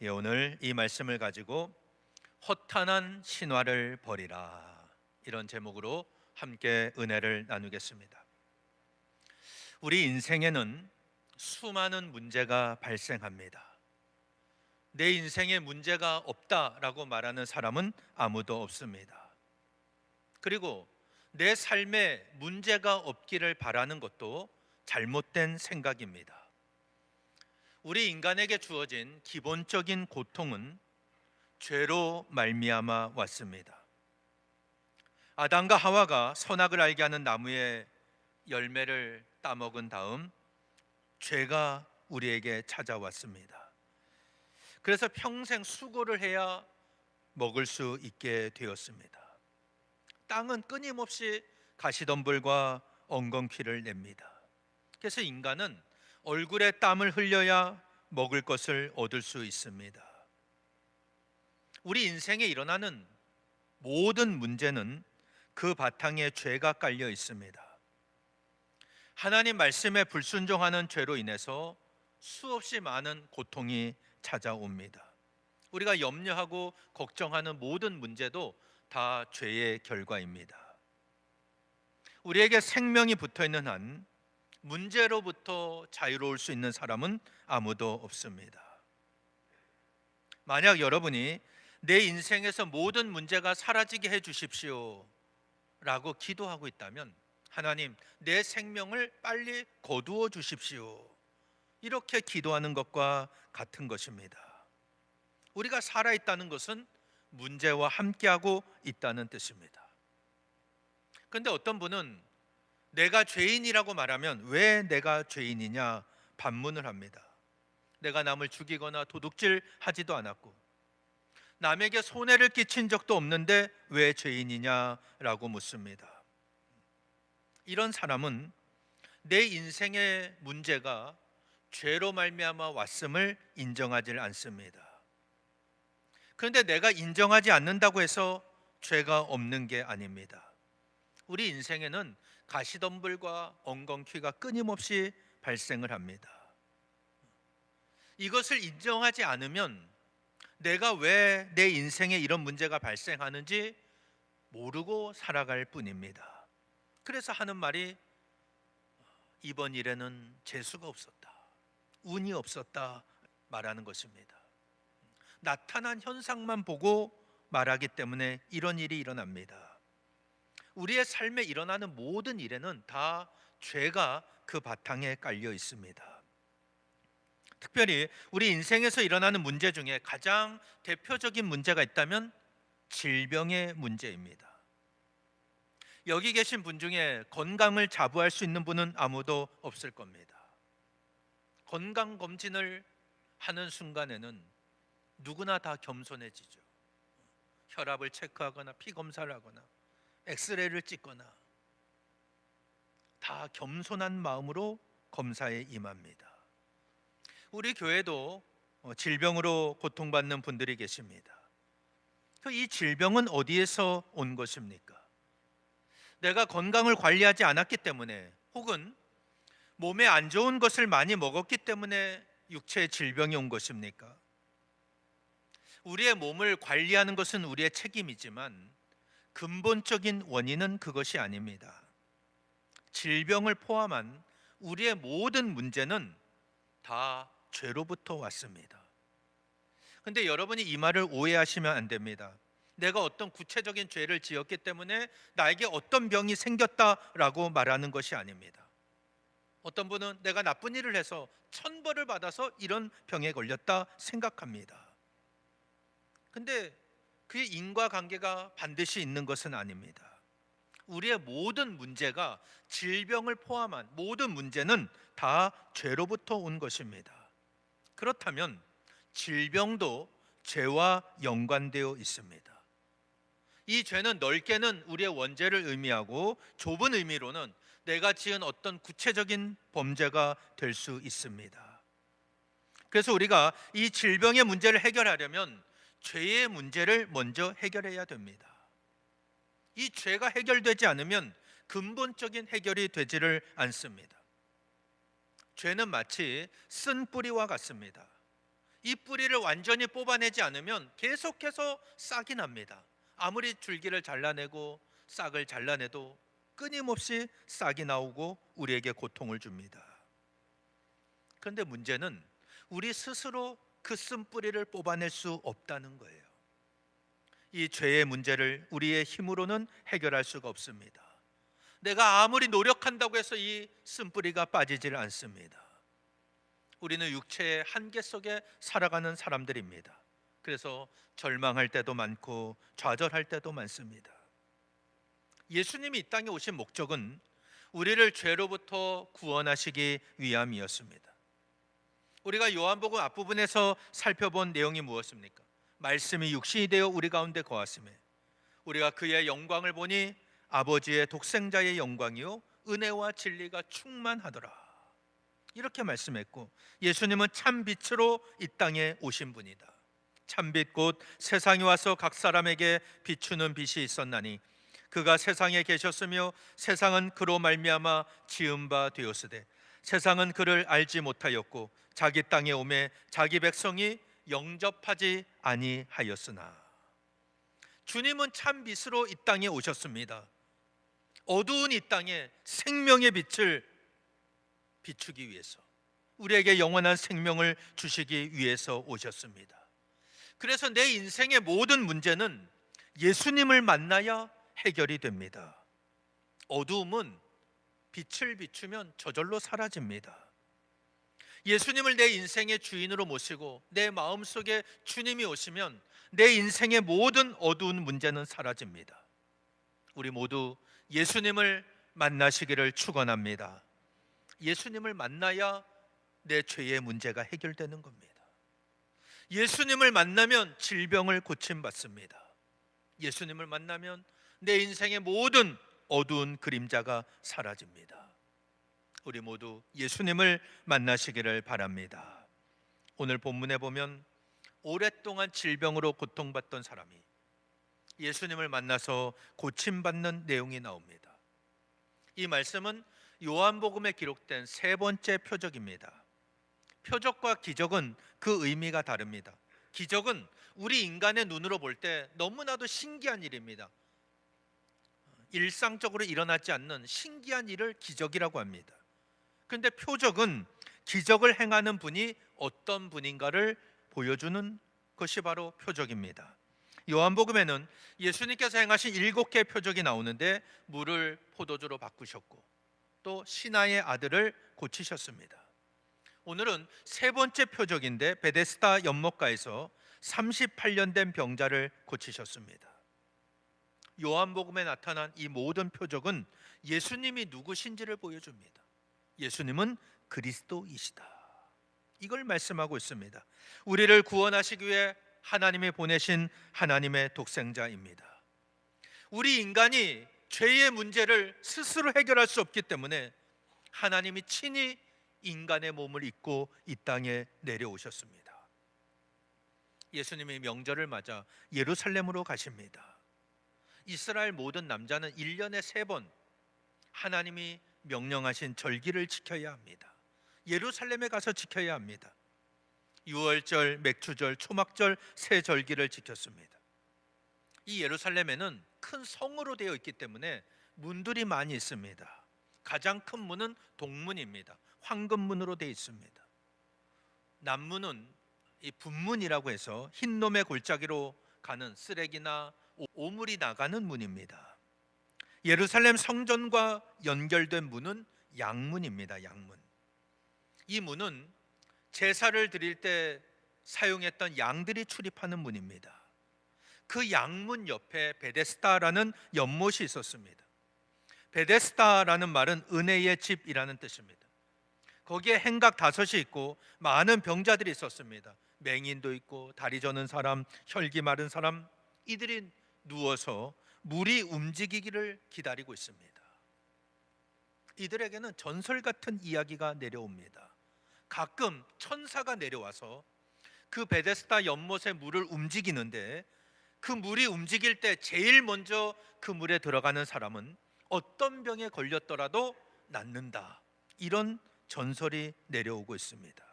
오늘 이 말씀을 가지고 허탄한 신화를 버리라, 이런 제목으로 함께 은혜를 나누겠습니다. 우리 인생에는 수많은 문제가 발생합니다. 내 인생에 문제가 없다라고 말하는 사람은 아무도 없습니다. 그리고 내 삶에 문제가 없기를 바라는 것도 잘못된 생각입니다. 우리 인간에게 주어진 기본적인 고통은 죄로 말미암아 왔습니다. 아담과 하와가 선악을 알게 하는 나무의 열매를 따먹은 다음 죄가 우리에게 찾아왔습니다. 그래서 평생 수고를 해야 먹을 수 있게 되었습니다. 땅은 끊임없이 가시덤불과 엉겅퀴를 냅니다. 그래서 인간은 얼굴에 땀을 흘려야 먹을 것을 얻을 수 있습니다. 우리 인생에 일어나는 모든 문제는 그 바탕에 죄가 깔려 있습니다. 하나님 말씀에 불순종하는 죄로 인해서 수없이 많은 고통이 찾아옵니다. 우리가 염려하고 걱정하는 모든 문제도 다 죄의 결과입니다. 우리에게 생명이 붙어 있는 한 문제로부터 자유로울 수 있는 사람은 아무도 없습니다. 만약 여러분이 내 인생에서 모든 문제가 사라지게 해 주십시오 라고 기도하고 있다면, 하나님, 내 생명을 빨리 거두어 주십시오, 이렇게 기도하는 것과 같은 것입니다. 우리가 살아있다는 것은 문제와 함께하고 있다는 뜻입니다. 그런데 어떤 분은 내가 죄인이라고 말하면 왜 내가 죄인이냐 반문을 합니다. 내가 남을 죽이거나 도둑질 하지도 않았고 남에게 손해를 끼친 적도 없는데 왜 죄인이냐라고 묻습니다. 이런 사람은 내 인생의 문제가 죄로 말미암아 왔음을 인정하지 않습니다. 그런데 내가 인정하지 않는다고 해서 죄가 없는 게 아닙니다. 우리 인생에는 가시덤불과 엉겅퀴가 끊임없이 발생을 합니다. 이것을 인정하지 않으면 내가 왜 내 인생에 이런 문제가 발생하는지 모르고 살아갈 뿐입니다. 그래서 하는 말이 이번 일에는 재수가 없었다, 운이 없었다 말하는 것입니다. 나타난 현상만 보고 말하기 때문에 이런 일이 일어납니다. 우리의 삶에 일어나는 모든 일에는 다 죄가 그 바탕에 깔려 있습니다. 특별히 우리 인생에서 일어나는 문제 중에 가장 대표적인 문제가 있다면 질병의 문제입니다. 여기 계신 분 중에 건강을 자부할 수 있는 분은 아무도 없을 겁니다. 건강검진을 하는 순간에는 누구나 다 겸손해지죠. 혈압을 체크하거나 피검사를 하거나 엑스레이를 찍거나 다 겸손한 마음으로 검사에 임합니다. 우리 교회도 질병으로 고통받는 분들이 계십니다. 이 질병은 어디에서 온 것입니까? 내가 건강을 관리하지 않았기 때문에, 혹은 몸에 안 좋은 것을 많이 먹었기 때문에 육체의 질병이 온 것입니까? 우리의 몸을 관리하는 것은 우리의 책임이지만 근본적인 원인은 그것이 아닙니다. 질병을 포함한 우리의 모든 문제는 다 죄로부터 왔습니다. 그런데 여러분이 이 말을 오해하시면 안 됩니다. 내가 어떤 구체적인 죄를 지었기 때문에 나에게 어떤 병이 생겼다라고 말하는 것이 아닙니다. 어떤 분은 내가 나쁜 일을 해서 천벌을 받아서 이런 병에 걸렸다 생각합니다. 근데 그의 인과관계가 반드시 있는 것은 아닙니다. 우리의 모든 문제가, 질병을 포함한 모든 문제는 다 죄로부터 온 것입니다. 그렇다면 질병도 죄와 연관되어 있습니다. 이 죄는 넓게는 우리의 원죄를 의미하고 좁은 의미로는 내가 지은 어떤 구체적인 범죄가 될 수 있습니다. 그래서 우리가 이 질병의 문제를 해결하려면 죄의 문제를 먼저 해결해야 됩니다. 이 죄가 해결되지 않으면 근본적인 해결이 되지를 않습니다. 죄는 마치 쓴 뿌리와 같습니다. 이 뿌리를 완전히 뽑아내지 않으면 계속해서 싹이 납니다. 아무리 줄기를 잘라내고 싹을 잘라내도 끊임없이 싹이 나오고 우리에게 고통을 줍니다. 그런데 문제는 우리 스스로 그 쓴뿌리를 뽑아낼 수 없다는 거예요. 이 죄의 문제를 우리의 힘으로는 해결할 수가 없습니다. 내가 아무리 노력한다고 해서 이 쓴뿌리가 빠지질 않습니다. 우리는 육체의 한계 속에 살아가는 사람들입니다. 그래서 절망할 때도 많고 좌절할 때도 많습니다. 예수님이 이 땅에 오신 목적은 우리를 죄로부터 구원하시기 위함이었습니다. 우리가 요한복음 앞부분에서 살펴본 내용이 무엇입니까? 말씀이 육신이 되어 우리 가운데 거하심에 우리가 그의 영광을 보니 아버지의 독생자의 영광이요 은혜와 진리가 충만하더라, 이렇게 말씀했고, 예수님은 참 빛으로 이 땅에 오신 분이다. 참빛 곧 세상에 와서 각 사람에게 비추는 빛이 있었나니 그가 세상에 계셨으며 세상은 그로 말미암아 지은 바 되었으되 세상은 그를 알지 못하였고 자기 땅에 오매 자기 백성이 영접하지 아니하였으나. 주님은 참 빛으로 이 땅에 오셨습니다. 어두운 이 땅에 생명의 빛을 비추기 위해서, 우리에게 영원한 생명을 주시기 위해서 오셨습니다. 그래서 내 인생의 모든 문제는 예수님을 만나야 해결이 됩니다. 어두움은 빛을 비추면 저절로 사라집니다. 예수님을 내 인생의 주인으로 모시고 내 마음속에 주님이 오시면 내 인생의 모든 어두운 문제는 사라집니다. 우리 모두 예수님을 만나시기를 축원합니다. 예수님을 만나야 내 죄의 문제가 해결되는 겁니다. 예수님을 만나면 질병을 고침받습니다. 예수님을 만나면 내 인생의 모든 어두운 그림자가 사라집니다. 우리 모두 예수님을 만나시기를 바랍니다. 오늘 본문에 보면 오랫동안 질병으로 고통받던 사람이 예수님을 만나서 고침받는 내용이 나옵니다. 이 말씀은 요한복음에 기록된 세 번째 표적입니다. 표적과 기적은 그 의미가 다릅니다. 기적은 우리 인간의 눈으로 볼 때 너무나도 신기한 일입니다. 일상적으로 일어나지 않는 신기한 일을 기적이라고 합니다. 그런데 표적은 기적을 행하는 분이 어떤 분인가를 보여주는 것이 바로 표적입니다. 요한복음에는 예수님께서 행하신 7개의 표적이 나오는데 물을 포도주로 바꾸셨고 또 신하의 아들을 고치셨습니다. 오늘은 세 번째 표적인데 베데스다 연못가에서 38년 된 병자를 고치셨습니다. 요한복음에 나타난 이 모든 표적은 예수님이 누구신지를 보여줍니다. 예수님은 그리스도이시다, 이걸 말씀하고 있습니다. 우리를 구원하시기 위해 하나님이 보내신 하나님의 독생자입니다. 우리 인간이 죄의 문제를 스스로 해결할 수 없기 때문에 하나님이 친히 인간의 몸을 입고 이 땅에 내려오셨습니다. 예수님이 명절을 맞아 예루살렘으로 가십니다. 이스라엘 모든 남자는 1년에 3번 하나님이 명령하신 절기를 지켜야 합니다. 예루살렘에 가서 지켜야 합니다. 유월절, 맥추절, 초막절 세 절기를 지켰습니다. 이 예루살렘에는 큰 성으로 되어 있기 때문에 문들이 많이 있습니다. 가장 큰 문은 동문입니다. 황금문으로 되어 있습니다. 남문은 이 분문이라고 해서 흰놈의 골짜기로 가는 쓰레기나 오물이 나가는 문입니다. 예루살렘 성전과 연결된 문은 양문입니다. 양문. 이 문은 제사를 드릴 때 사용했던 양들이 출입하는 문입니다. 그 양문 옆에 베데스다라는 연못이 있었습니다. 베데스다라는 말은 은혜의 집이라는 뜻입니다. 거기에 행각 5이 있고 많은 병자들이 있었습니다. 맹인도 있고 다리 저는 사람, 혈기 마른 사람, 이들이 누워서 물이 움직이기를 기다리고 있습니다. 이들에게는 전설 같은 이야기가 내려옵니다. 가끔 천사가 내려와서 그 베데스다 연못의 물을 움직이는데 그 물이 움직일 때 제일 먼저 그 물에 들어가는 사람은 어떤 병에 걸렸더라도 낫는다, 이런 전설이 내려오고 있습니다.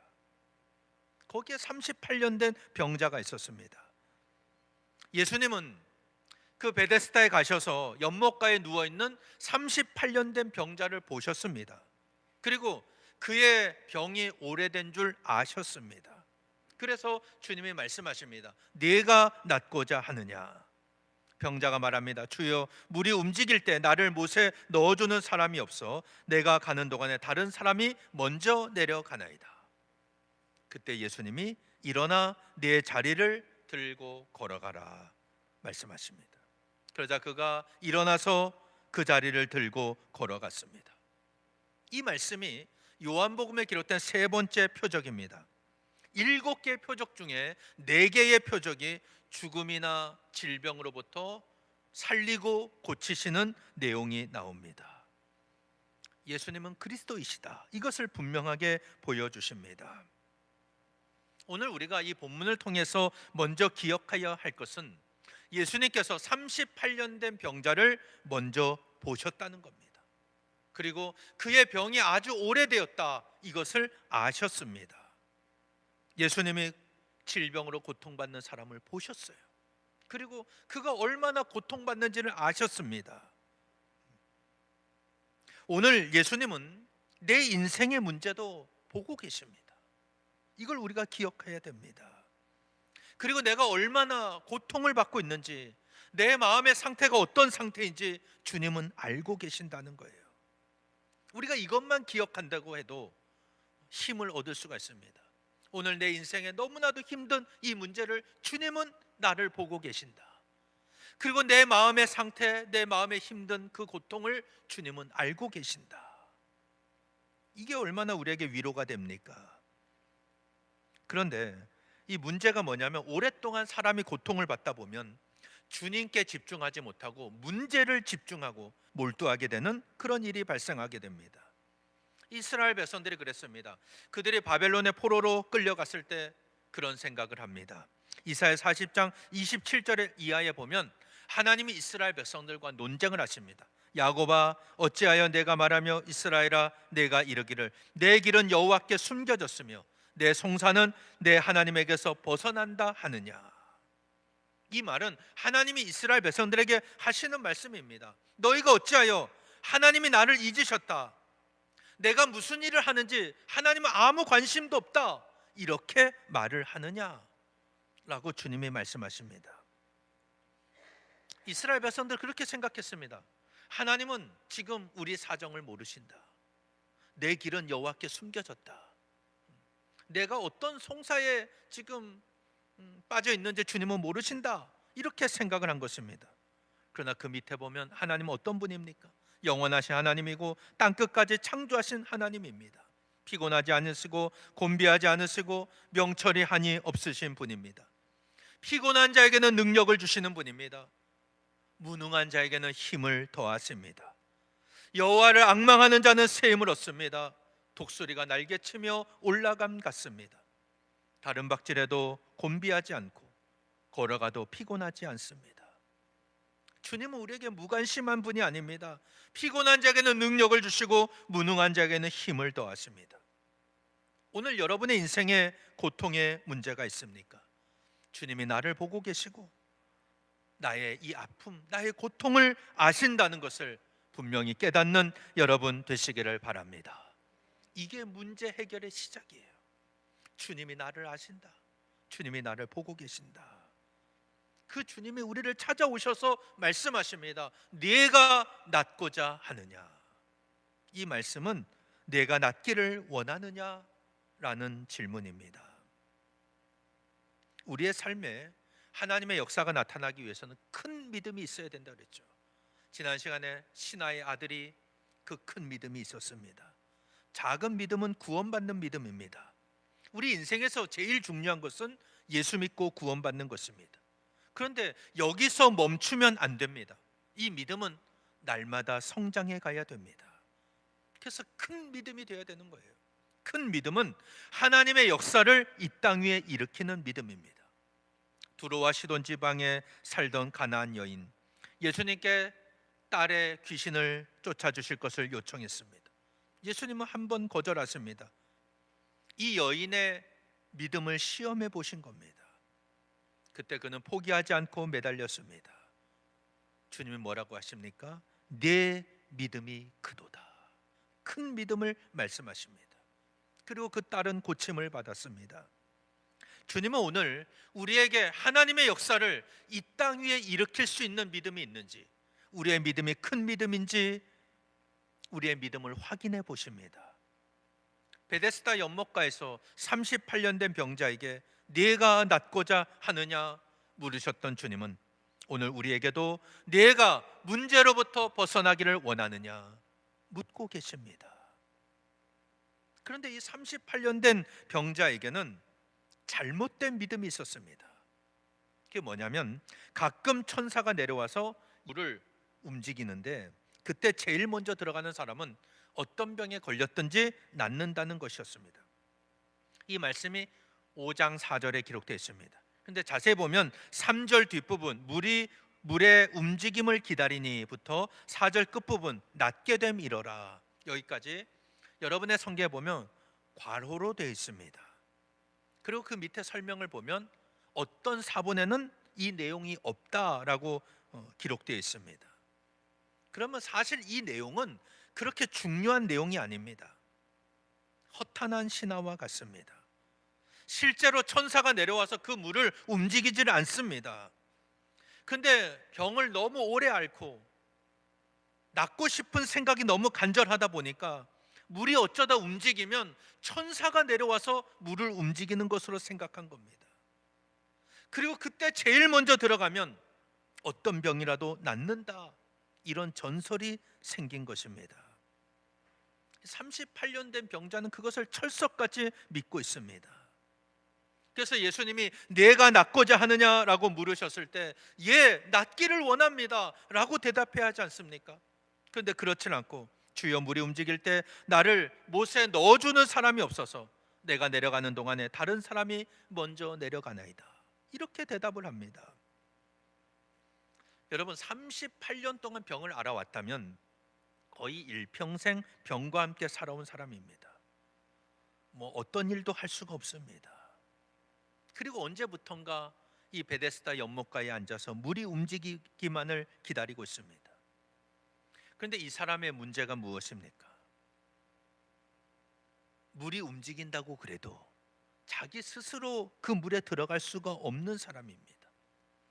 거기에 38년 된 병자가 있었습니다. 예수님은 그 베데스다에 가셔서 연못가에 누워있는 38년 된 병자를 보셨습니다. 그리고 그의 병이 오래된 줄 아셨습니다. 그래서 주님이 말씀하십니다. 네가 낫고자 하느냐? 병자가 말합니다. 주여, 물이 움직일 때 나를 못에 넣어주는 사람이 없어 내가 가는 동안에 다른 사람이 먼저 내려가나이다. 그때 예수님이 일어나 네 자리를 들고 걸어가라 말씀하십니다. 그러자 그가 일어나서 그 자리를 들고 걸어갔습니다. 이 말씀이 요한복음에 기록된 세 번째 표적입니다. 7개의 표적 중에 4개의 표적이 죽음이나 질병으로부터 살리고 고치시는 내용이 나옵니다. 예수님은 그리스도이시다. 이것을 분명하게 보여주십니다. 오늘 우리가 이 본문을 통해서 먼저 기억해야 할 것은 예수님께서 38년 된 병자를 먼저 보셨다는 겁니다. 그리고 그의 병이 아주 오래되었다, 이것을 아셨습니다. 예수님이 질병으로 고통받는 사람을 보셨어요. 그리고 그가 얼마나 고통받는지를 아셨습니다. 오늘 예수님은 내 인생의 문제도 보고 계십니다. 이걸 우리가 기억해야 됩니다. 그리고 내가 얼마나 고통을 받고 있는지, 내 마음의 상태가 어떤 상태인지 주님은 알고 계신다는 거예요. 우리가 이것만 기억한다고 해도 힘을 얻을 수가 있습니다. 오늘 내 인생에 너무나도 힘든 이 문제를 주님은 나를 보고 계신다. 그리고 내 마음의 상태, 내 마음의 힘든 그 고통을 주님은 알고 계신다. 이게 얼마나 우리에게 위로가 됩니까? 그런데 이 문제가 뭐냐면, 오랫동안 사람이 고통을 받다 보면 주님께 집중하지 못하고 문제를 집중하고 몰두하게 되는 그런 일이 발생하게 됩니다. 이스라엘 백성들이 그랬습니다. 그들이 바벨론의 포로로 끌려갔을 때 그런 생각을 합니다. 이사야 40장 27절의 이하에 보면 하나님이 이스라엘 백성들과 논쟁을 하십니다. 야곱아, 어찌하여 내가 말하며 이스라엘아 내가 이르기를 내 길은 여호와께 숨겨졌으며 내 송사는 내 하나님에게서 벗어난다 하느냐. 이 말은 하나님이 이스라엘 백성들에게 하시는 말씀입니다. 너희가 어찌하여 하나님이 나를 잊으셨다, 내가 무슨 일을 하는지 하나님은 아무 관심도 없다, 이렇게 말을 하느냐 라고 주님이 말씀하십니다. 이스라엘 백성들 그렇게 생각했습니다. 하나님은 지금 우리 사정을 모르신다. 내 길은 여호와께 숨겨졌다. 내가 어떤 송사에 지금 빠져 있는지 주님은 모르신다, 이렇게 생각을 한 것입니다. 그러나 그 밑에 보면 하나님은 어떤 분입니까? 영원하신 하나님이고 땅끝까지 창조하신 하나님입니다. 피곤하지 않으시고 곤비하지 않으시고 명철이 한이 없으신 분입니다. 피곤한 자에게는 능력을 주시는 분입니다. 무능한 자에게는 힘을 더하십니다. 여호와를 앙망하는 자는 새 힘을 얻습니다. 독수리가 날개치며 올라감 같습니다. 다른 박질해도 곤비하지 않고 걸어가도 피곤하지 않습니다. 주님은 우리에게 무관심한 분이 아닙니다. 피곤한 자에게는 능력을 주시고 무능한 자에게는 힘을 더하십니다. 오늘 여러분의 인생에 고통의 문제가 있습니까? 주님이 나를 보고 계시고 나의 이 아픔, 나의 고통을 아신다는 것을 분명히 깨닫는 여러분 되시기를 바랍니다. 이게 문제 해결의 시작이에요. 주님이 나를 아신다. 주님이 나를 보고 계신다. 그 주님이 우리를 찾아오셔서 말씀하십니다. 네가 낫고자 하느냐. 이 말씀은 내가 낫기를 원하느냐라는 질문입니다. 우리의 삶에 하나님의 역사가 나타나기 위해서는 큰 믿음이 있어야 된다고 그랬죠. 지난 시간에 신하의 아들이 그 큰 믿음이 있었습니다. 작은 믿음은 구원받는 믿음입니다. 우리 인생에서 제일 중요한 것은 예수 믿고 구원받는 것입니다. 그런데 여기서 멈추면 안 됩니다. 이 믿음은 날마다 성장해 가야 됩니다. 그래서 큰 믿음이 되어야 되는 거예요. 큰 믿음은 하나님의 역사를 이 땅 위에 일으키는 믿음입니다. 두로와 시돈 지방에 살던 가나안 여인, 예수님께 딸의 귀신을 쫓아주실 것을 요청했습니다. 예수님은 한 번 거절하십니다. 이 여인의 믿음을 시험해 보신 겁니다. 그때 그는 포기하지 않고 매달렸습니다. 주님이 뭐라고 하십니까? 내 믿음이 크도다. 큰 믿음을 말씀하십니다. 그리고 그 딸은 고침을 받았습니다. 주님은 오늘 우리에게 하나님의 역사를 이 땅 위에 일으킬 수 있는 믿음이 있는지, 우리의 믿음이 큰 믿음인지 우리의 믿음을 확인해 보십니다. 베데스다 연못가에서 38년 된 병자에게 네가 낫고자 하느냐 물으셨던 주님은 오늘 우리에게도 네가 문제로부터 벗어나기를 원하느냐 묻고 계십니다. 그런데 이 38년 된 병자에게는 잘못된 믿음이 있었습니다. 그게 뭐냐면 가끔 천사가 내려와서 물을 움직이는데 그때 제일 먼저 들어가는 사람은 어떤 병에 걸렸든지 낫는다는 것이었습니다. 이 말씀이 5장 4절에 기록되어 있습니다. 근데 자세히 보면 3절 뒷부분 물의 움직임을 기다리니부터 4절 끝부분 낫게 됨 이러라, 여기까지 여러분의 성경에 보면 괄호로 되어 있습니다. 그리고 그 밑에 설명을 보면 어떤 사본에는 이 내용이 없다라고 기록되어 있습니다. 그러면 사실 이 내용은 그렇게 중요한 내용이 아닙니다. 허탄한 신화와 같습니다. 실제로 천사가 내려와서 그 물을 움직이지를 않습니다. 근데 병을 너무 오래 앓고 낫고 싶은 생각이 너무 간절하다 보니까 물이 어쩌다 움직이면 천사가 내려와서 물을 움직이는 것으로 생각한 겁니다. 그리고 그때 제일 먼저 들어가면 어떤 병이라도 낫는다, 이런 전설이 생긴 것입니다. 38년 된 병자는 그것을 철석같이 믿고 있습니다. 그래서 예수님이 내가 낫고자 하느냐라고 물으셨을 때 예, 낫기를 원합니다 라고 대답해야 하지 않습니까? 그런데 그렇진 않고 주여 물이 움직일 때 나를 못에 넣어주는 사람이 없어서 내가 내려가는 동안에 다른 사람이 먼저 내려가나이다, 이렇게 대답을 합니다. 여러분 38년 동안 병을 앓아왔다면 거의 일평생 병과 함께 살아온 사람입니다. 어떤 일도 할 수가 없습니다. 그리고 언제부턴가 이 베데스다 연못가에 앉아서 물이 움직이기만을 기다리고 있습니다. 그런데 이 사람의 문제가 무엇입니까? 물이 움직인다고 그래도 자기 스스로 그 물에 들어갈 수가 없는 사람입니다.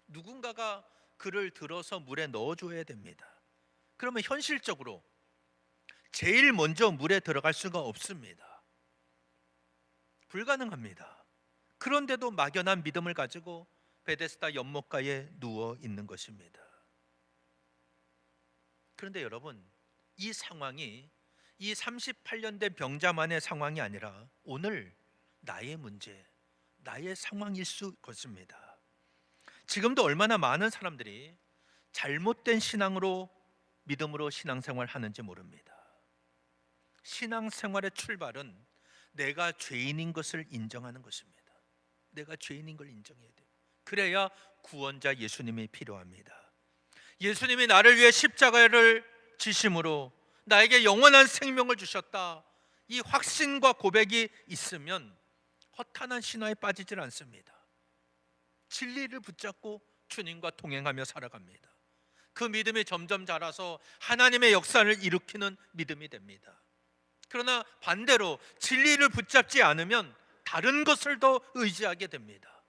누군가가 그를 들어서 물에 넣어줘야 됩니다. 그러면 현실적으로 제일 먼저 물에 들어갈 수가 없습니다. 불가능합니다. 그런데도 막연한 믿음을 가지고 베데스다 연못가에 누워 있는 것입니다. 그런데 여러분, 이 상황이 이 38년 된 병자만의 상황이 아니라 오늘 나의 문제, 나의 상황일 수 있습니다. 지금도 얼마나 많은 사람들이 잘못된 신앙으로, 믿음으로 신앙생활 하는지 모릅니다. 신앙생활의 출발은 내가 죄인인 것을 인정하는 것입니다. 내가 죄인인 걸 인정해야 돼요. 그래야 구원자 예수님이 필요합니다. 예수님이 나를 위해 십자가를 지심으로 나에게 영원한 생명을 주셨다, 이 확신과 고백이 있으면 허탄한 신화에 빠지질 않습니다. 진리를 붙잡고 주님과 동행하며 살아갑니다. 그 믿음이 점점 자라서 하나님의 역사를 일으키는 믿음이 됩니다. 그러나 반대로 진리를 붙잡지 않으면 다른 것을 더 의지하게 됩니다.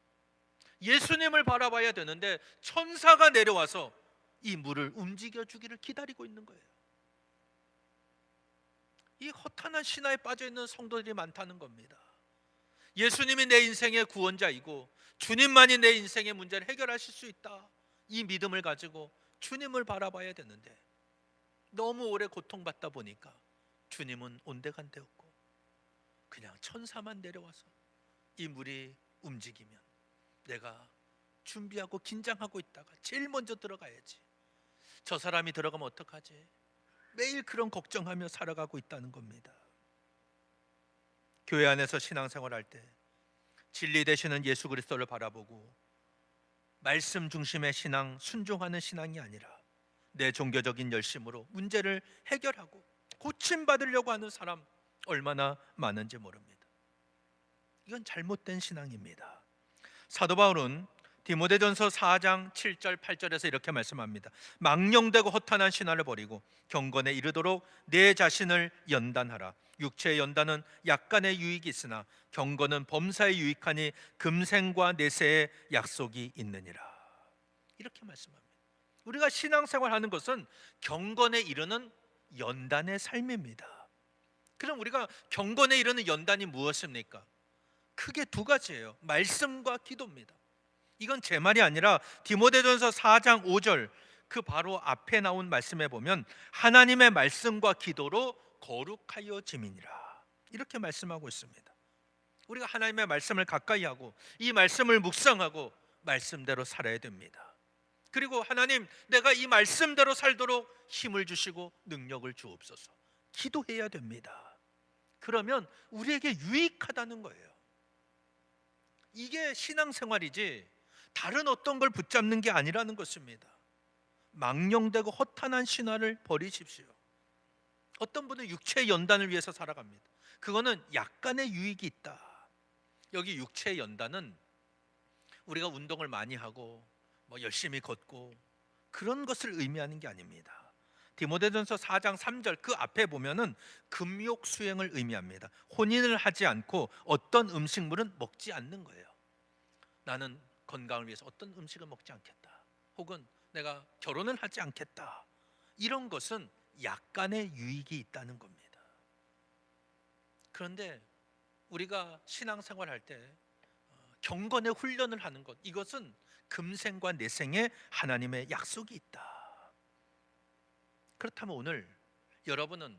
예수님을 바라봐야 되는데 천사가 내려와서 이 물을 움직여 주기를 기다리고 있는 거예요. 이 허탄한 신화에 빠져 있는 성도들이 많다는 겁니다. 예수님이 내 인생의 구원자이고 주님만이 내 인생의 문제를 해결하실 수 있다, 이 믿음을 가지고 주님을 바라봐야 되는데 너무 오래 고통받다 보니까 주님은 온데간데 없고 그냥 천사만 내려와서 이 물이 움직이면 내가 준비하고 긴장하고 있다가 제일 먼저 들어가야지, 저 사람이 들어가면 어떡하지, 매일 그런 걱정하며 살아가고 있다는 겁니다. 교회 안에서 신앙생활할 때 진리 되시는 예수 그리스도를 바라보고 말씀 중심의 신앙, 순종하는 신앙이 아니라 내 종교적인 열심으로 문제를 해결하고 고침받으려고 하는 사람 얼마나 많은지 모릅니다. 이건 잘못된 신앙입니다. 사도 바울은 디모데전서 4장 7절 8절에서 이렇게 말씀합니다. 망령되고 허탄한 신화를 버리고 경건에 이르도록 내 자신을 연단하라. 육체의 연단은 약간의 유익이 있으나 경건은 범사에 유익하니 금생과 내세의 약속이 있느니라. 이렇게 말씀합니다. 우리가 신앙생활하는 것은 경건에 이르는 연단의 삶입니다. 그럼 우리가 경건에 이르는 연단이 무엇입니까? 크게 두 가지예요. 말씀과 기도입니다. 이건 제 말이 아니라 디모데전서 4장 5절 그 바로 앞에 나온 말씀에 보면 하나님의 말씀과 기도로 거룩하여 지민이라 이렇게 말씀하고 있습니다. 우리가 하나님의 말씀을 가까이 하고 이 말씀을 묵상하고 말씀대로 살아야 됩니다. 그리고 하나님, 내가 이 말씀대로 살도록 힘을 주시고 능력을 주옵소서. 기도해야 됩니다. 그러면 우리에게 유익하다는 거예요. 이게 신앙생활이지 다른 어떤 걸 붙잡는 게 아니라는 것입니다. 망령되고 허탄한 신화를 버리십시오. 어떤 분은 육체의 연단을 위해서 살아갑니다. 그거는 약간의 유익이 있다. 여기 육체의 연단은 우리가 운동을 많이 하고 열심히 걷고 그런 것을 의미하는 게 아닙니다. 디모데전서 4장 3절 그 앞에 보면은 금욕 수행을 의미합니다. 혼인을 하지 않고 어떤 음식물은 먹지 않는 거예요. 나는 건강을 위해서 어떤 음식을 먹지 않겠다. 혹은 내가 결혼을 하지 않겠다. 이런 것은 약간의 유익이 있다는 겁니다. 그런데 우리가 신앙생활할 때 경건의 훈련을 하는 것, 이것은 금생과 내생에 하나님의 약속이 있다. 그렇다면 오늘 여러분은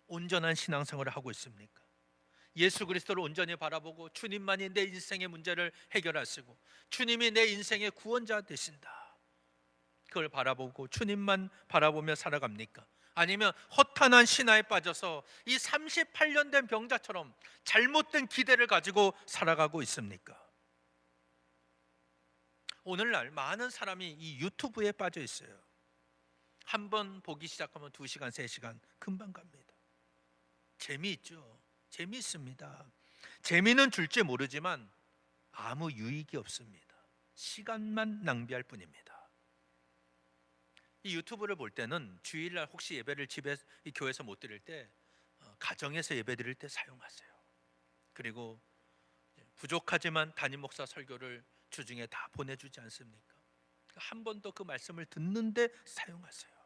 온전한 신앙생활을 하고 있습니까? 예수 그리스도를 온전히 바라보고 주님만이 내 인생의 문제를 해결하시고 주님이 내 인생의 구원자 되신다, 그걸 바라보고 주님만 바라보며 살아갑니까? 아니면 허탄한 신화에 빠져서 이 38년 된 병자처럼 잘못된 기대를 가지고 살아가고 있습니까? 오늘날 많은 사람이 이 유튜브에 빠져 있어요. 한번 보기 시작하면 2시간, 3시간 금방 갑니다. 재미있죠. 재미있습니다. 재미는 줄지 모르지만 아무 유익이 없습니다. 시간만 낭비할 뿐입니다. 이 유튜브를 볼 때는 주일날 혹시 예배를 집에 이 교회에서 못 드릴 때 가정에서 예배 드릴 때 사용하세요. 그리고 부족하지만 담임 목사 설교를 주중에 다 보내주지 않습니까? 한 번 더 그 말씀을 듣는데 사용하세요.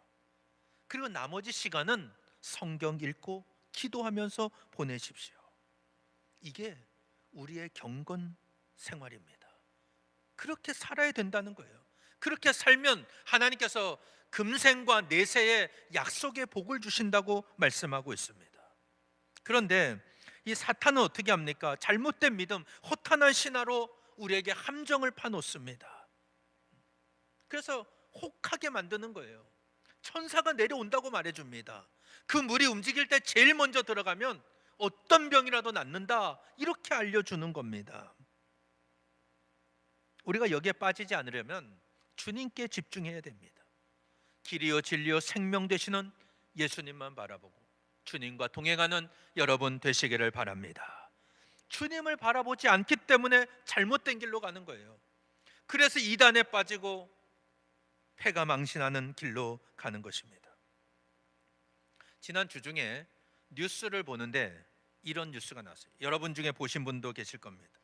그리고 나머지 시간은 성경 읽고 기도하면서 보내십시오. 이게 우리의 경건 생활입니다. 그렇게 살아야 된다는 거예요. 그렇게 살면 하나님께서 금생과 내세의 약속의 복을 주신다고 말씀하고 있습니다. 그런데 이 사탄은 어떻게 합니까? 잘못된 믿음, 허탄한 신화로 우리에게 함정을 파놓습니다. 그래서 혹하게 만드는 거예요. 천사가 내려온다고 말해줍니다. 그 물이 움직일 때 제일 먼저 들어가면 어떤 병이라도 낫는다, 이렇게 알려주는 겁니다. 우리가 여기에 빠지지 않으려면 주님께 집중해야 됩니다. 길이요 진리요 생명 되시는 예수님만 바라보고 주님과 동행하는 여러분 되시기를 바랍니다. 주님을 바라보지 않기 때문에 잘못된 길로 가는 거예요. 그래서 이단에 빠지고 패가 망신하는 길로 가는 것입니다. 지난 주 중에 뉴스를 보는데 이런 뉴스가 나왔어요. 여러분 중에 보신 분도 계실 겁니다.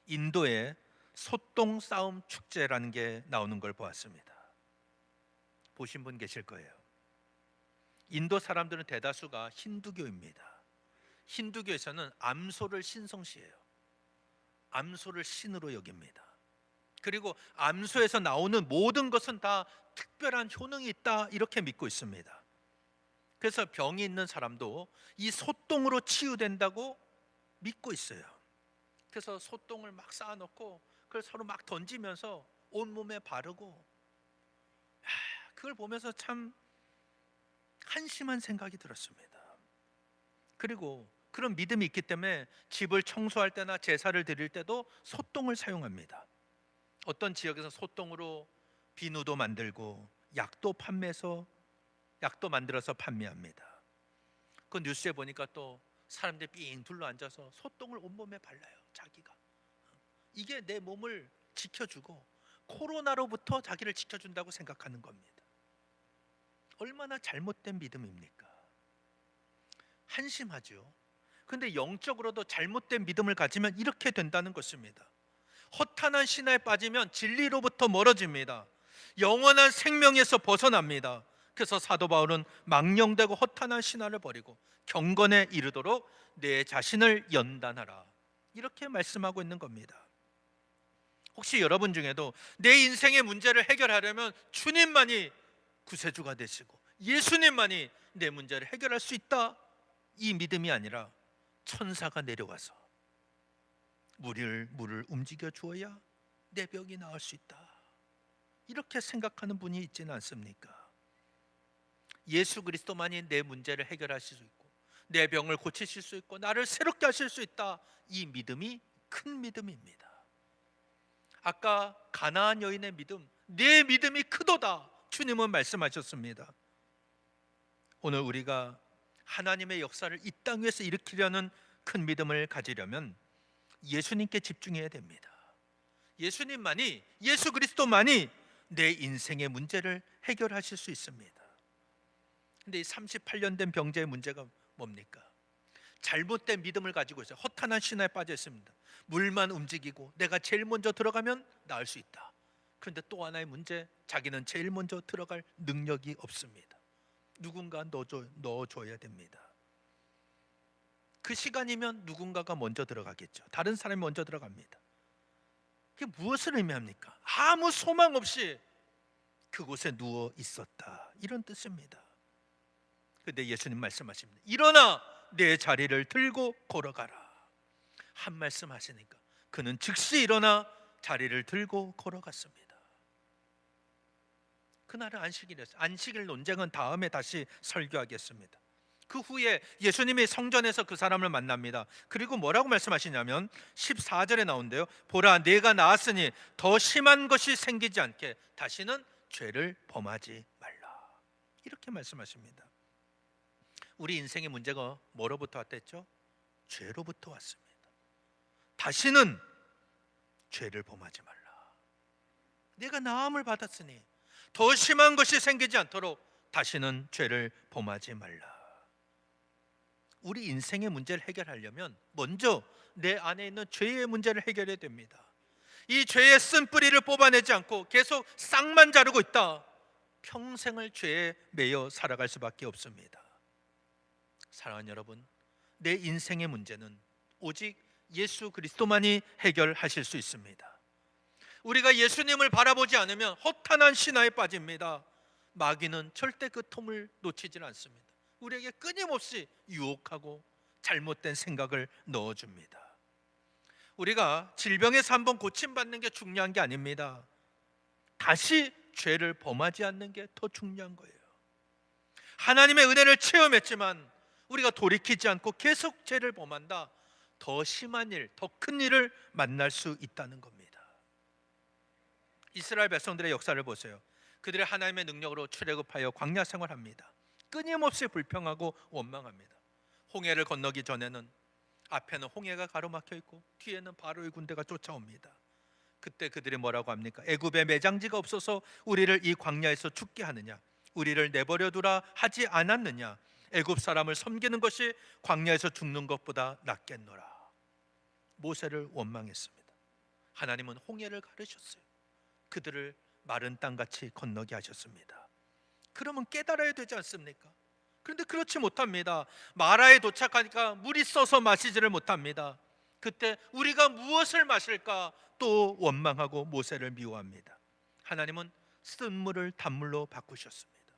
인도의 소똥 싸움 축제라는 게 나오는 걸 보았습니다. 보신 분 계실 거예요. 인도 사람들은 대다수가 힌두교입니다. 힌두교에서는 암소를 신성시해요. 암소를 신으로 여깁니다. 그리고 암소에서 나오는 모든 것은 다 특별한 효능이 있다, 이렇게 믿고 있습니다. 그래서 병이 있는 사람도 이 소똥으로 치유된다고 믿고 있어요. 그래서 소똥을 막 쌓아놓고 그걸 서로 막 던지면서 온몸에 바르고, 그걸 보면서 참 한심한 생각이 들었습니다. 그리고 그런 믿음이 있기 때문에 집을 청소할 때나 제사를 드릴 때도 소똥을 사용합니다. 어떤 지역에서 소똥으로 비누도 만들고 약도 만들어서 판매합니다. 그 뉴스에 보니까 또 사람들이 삥 둘러 앉아서 소똥을 온몸에 발라요. 자기가 이게 내 몸을 지켜주고 코로나로부터 자기를 지켜준다고 생각하는 겁니다. 얼마나 잘못된 믿음입니까? 한심하죠. 근데 영적으로도 잘못된 믿음을 가지면 이렇게 된다는 것입니다. 허탄한 신화에 빠지면 진리로부터 멀어집니다. 영원한 생명에서 벗어납니다. 그래서 사도 바울은 망령되고 허탄한 신화를 버리고 경건에 이르도록 내 자신을 연단하라, 이렇게 말씀하고 있는 겁니다. 혹시 여러분 중에도 내 인생의 문제를 해결하려면 주님만이 구세주가 되시고 예수님만이 내 문제를 해결할 수 있다, 이 믿음이 아니라 천사가 내려와서 물을 움직여 주어야 내 병이 나을 수 있다, 이렇게 생각하는 분이 있지는 않습니까? 예수 그리스도만이 내 문제를 해결하실 수 있고 내 병을 고치실 수 있고 나를 새롭게 하실 수 있다, 이 믿음이 큰 믿음입니다. 아까 가나안 여인의 믿음, 내 믿음이 크도다, 주님은 말씀하셨습니다. 오늘 우리가 하나님의 역사를 이 땅 위에서 일으키려는 큰 믿음을 가지려면 예수님께 집중해야 됩니다. 예수님만이, 예수 그리스도만이 내 인생의 문제를 해결하실 수 있습니다. 근데 이 38년 된 병자의 문제가 뭡니까? 잘못된 믿음을 가지고 있어요. 허탄한 신화에 빠져 있습니다. 물만 움직이고 내가 제일 먼저 들어가면 나을 수 있다. 그런데 또 하나의 문제, 자기는 제일 먼저 들어갈 능력이 없습니다. 누군가 넣어줘야 됩니다. 그 시간이면 누군가가 먼저 들어가겠죠. 다른 사람이 먼저 들어갑니다. 그게 무엇을 의미합니까? 아무 소망 없이 그곳에 누워 있었다, 이런 뜻입니다. 그런데 예수님 말씀하십니다. 일어나 내 자리를 들고 걸어가라. 한 말씀 하시니까 그는 즉시 일어나 자리를 들고 걸어갔습니다. 그날은 안식일이었어요. 안식일 논쟁은 다음에 다시 설교하겠습니다. 그 후에 예수님이 성전에서 그 사람을 만납니다. 그리고 뭐라고 말씀하시냐면 14절에 나온대요. 보라, 내가 나았으니 더 심한 것이 생기지 않게 다시는 죄를 범하지 말라, 이렇게 말씀하십니다. 우리 인생의 문제가 뭐로부터 왔댔죠? 죄로부터 왔습니다. 다시는 죄를 범하지 말라. 내가 나음을 받았으니 더 심한 것이 생기지 않도록 다시는 죄를 범하지 말라. 우리 인생의 문제를 해결하려면 먼저 내 안에 있는 죄의 문제를 해결해야 됩니다. 이 죄의 쓴뿌리를 뽑아내지 않고 계속 싹만 자르고 있다, 평생을 죄에 매여 살아갈 수밖에 없습니다. 사랑하는 여러분, 내 인생의 문제는 오직 예수 그리스도만이 해결하실 수 있습니다. 우리가 예수님을 바라보지 않으면 허탄한 신화에 빠집니다. 마귀는 절대 그 틈을 놓치질 않습니다. 우리에게 끊임없이 유혹하고 잘못된 생각을 넣어줍니다. 우리가 질병에서 한번 고침받는 게 중요한 게 아닙니다. 다시 죄를 범하지 않는 게 더 중요한 거예요. 하나님의 은혜를 체험했지만 우리가 돌이키지 않고 계속 죄를 범한다, 더 심한 일, 더 큰 일을 만날 수 있다는 겁니다. 이스라엘 백성들의 역사를 보세요. 그들의 하나님의 능력으로 출애굽하여 광야 생활합니다. 끊임없이 불평하고 원망합니다. 홍해를 건너기 전에는 앞에는 홍해가 가로막혀 있고 뒤에는 바로의 군대가 쫓아옵니다. 그때 그들이 뭐라고 합니까? 애굽에 매장지가 없어서 우리를 이 광야에서 죽게 하느냐, 우리를 내버려 두라 하지 않았느냐, 애굽 사람을 섬기는 것이 광야에서 죽는 것보다 낫겠노라. 모세를 원망했습니다. 하나님은 홍해를 가르셨어요. 그들을 마른 땅같이 건너게 하셨습니다. 그러면 깨달아야 되지 않습니까? 그런데 그렇지 못합니다. 마라에 도착하니까 물이 써서 마시지를 못합니다. 그때 우리가 무엇을 마실까 또 원망하고 모세를 미워합니다. 하나님은 쓴 물을 단물로 바꾸셨습니다.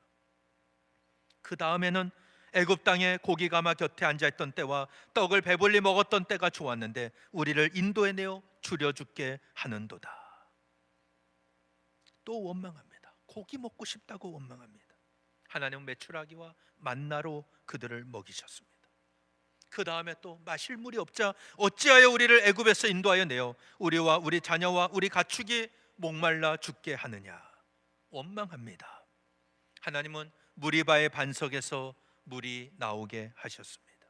그 다음에는 애굽 땅에 고기가마 곁에 앉아있던 때와 떡을 배불리 먹었던 때가 좋았는데 우리를 인도에 내어 줄여 죽게 하는도다. 또 원망합니다. 고기 먹고 싶다고 원망합니다. 하나님은 메추라기와 만나로 그들을 먹이셨습니다. 그 다음에 또 마실 물이 없자 어찌하여 우리를 애굽에서 인도하여 내어 우리와 우리 자녀와 우리 가축이 목말라 죽게 하느냐, 원망합니다. 하나님은 무리바의 반석에서 물이 나오게 하셨습니다.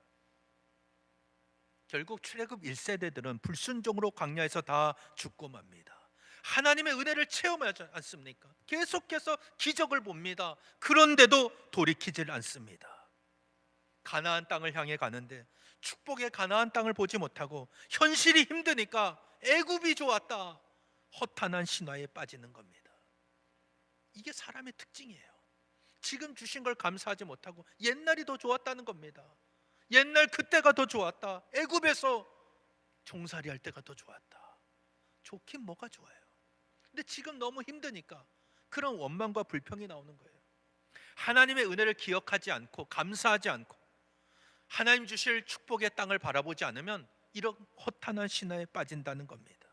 결국 출애굽 1세대들은 불순종으로 광야에서 다 죽고 맙니다. 하나님의 은혜를 체험하지 않습니까? 계속해서 기적을 봅니다. 그런데도 돌이키질 않습니다. 가나안 땅을 향해 가는데 축복의 가나안 땅을 보지 못하고 현실이 힘드니까 애굽이 좋았다, 허탄한 신화에 빠지는 겁니다. 이게 사람의 특징이에요. 지금 주신 걸 감사하지 못하고 옛날이 더 좋았다는 겁니다. 옛날 그때가 더 좋았다, 애굽에서 종살이 할 때가 더 좋았다. 좋긴 뭐가 좋아요. 근데 지금 너무 힘드니까 그런 원망과 불평이 나오는 거예요. 하나님의 은혜를 기억하지 않고 감사하지 않고 하나님 주실 축복의 땅을 바라보지 않으면 이런 허탄한 신화에 빠진다는 겁니다.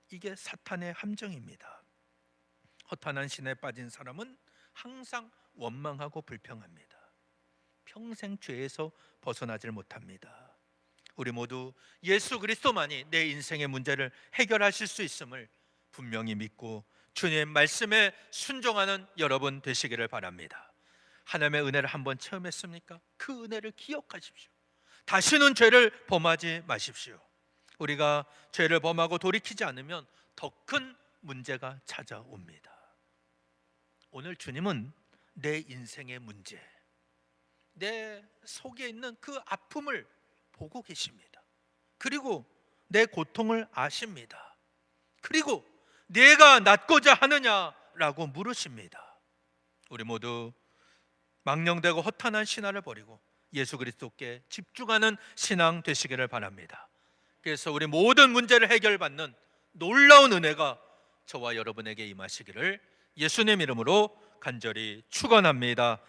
이게 사탄의 함정입니다. 허탄한 신화에 빠진 사람은 항상 원망하고 불평합니다. 평생 죄에서 벗어나질 못합니다. 우리 모두 예수 그리스도만이 내 인생의 문제를 해결하실 수 있음을 분명히 믿고 주님의 말씀에 순종하는 여러분 되시기를 바랍니다. 하나님의 은혜를 한번 체험했습니까? 그 은혜를 기억하십시오. 다시는 죄를 범하지 마십시오. 우리가 죄를 범하고 돌이키지 않으면 더 큰 문제가 찾아옵니다. 오늘 주님은 내 인생의 문제, 내 속에 있는 그 아픔을 보고 계십니다. 그리고 내 고통을 아십니다. 그리고 내가 낫고자 하느냐라고 물으십니다. 우리 모두 망령되고 허탄한 신화를 버리고 예수 그리스도께 집중하는 신앙 되시기를 바랍니다. 그래서 우리 모든 문제를 해결받는 놀라운 은혜가 저와 여러분에게 임하시기를 예수님 이름으로 간절히 축원합니다.